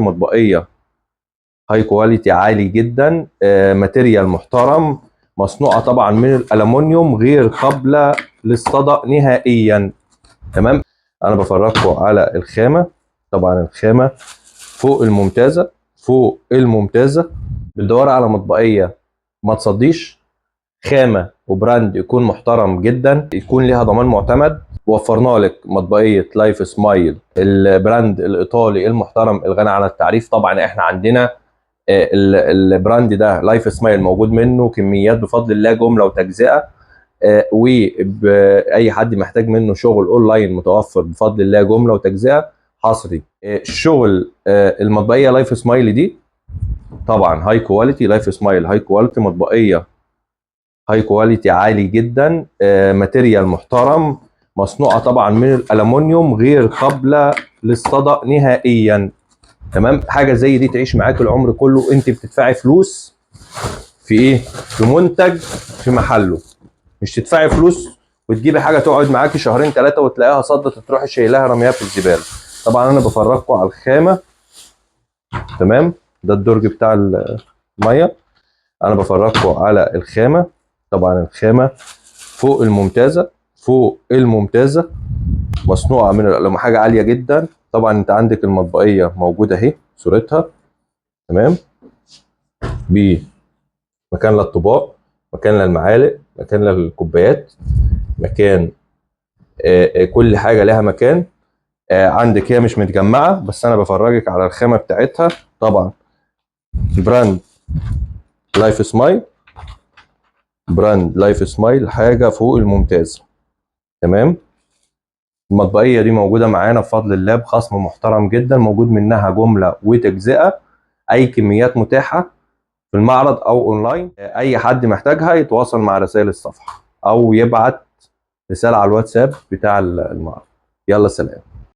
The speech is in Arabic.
مطبقيه هاي كواليتي عالي جدا، ماتيريال محترم، مصنوعه طبعا من الالومنيوم، غير قابله للصدأ نهائيا. تمام. انا بفرجكم على الخامه. طبعا الخامه فوق الممتازه، فوق الممتازه. بتدور على مطبقيه ما تصديش، خامه وبراند يكون محترم جدا، يكون ليها ضمان معتمد. وفرنا لك مطبقيه لايف سمايل، البراند الايطالي المحترم الغني عن التعريف. طبعا احنا عندنا البراند ده لايف سمايل موجود منه كميات بفضل الله، جمله وتجزئه. واي حد محتاج منه شغل اونلاين متوفر بفضل الله، جمله وتجزئه حصري. الشغل المطبقيه لايف سمايل دي طبعا هاي كواليتي. لايف سمايل هاي كواليتي، مطبقيه هاي كواليتي عالي جدا، ماتيريال محترم، مصنوعه طبعا من الالومنيوم، غير قابله للصدأ نهائيا. تمام. حاجه زي دي تعيش معاك العمر كله. انت بتدفعي فلوس في ايه؟ في منتج في محله، مش تدفعي فلوس وتجيبي حاجه تقعد معاكي شهرين ثلاثه وتلاقيها صدت تروحي شايلاها رميها في الزباله. طبعا انا بفرجكم على الخامه. تمام. ده الدرج بتاع الميه. انا بفرجكم على الخامه. طبعا الخامه فوق الممتازه، فوق الممتازه، مصنوعه من الالومنيوم، حاجه عاليه جدا. طبعا انت عندك المطبقيه موجوده اهي صورتها. تمام. بمكان للطباق، مكان للمعالق، مكان للكوبايات، مكان كل حاجه لها مكان. عندك هي مش متجمعه، بس انا بفرجك على الخامه بتاعتها. طبعا براند لايف سمايل، براند لايف سمايل، حاجه فوق الممتاز. تمام. المطبقيه دي موجوده معانا بفضل الله بخصم محترم جدا، موجود منها جمله وتجزئه. اي كميات متاحه في المعرض او اونلاين. اي حد محتاجها يتواصل مع رسائل الصفحه او يبعت رساله على الواتساب بتاع المعرض. يلا سلام.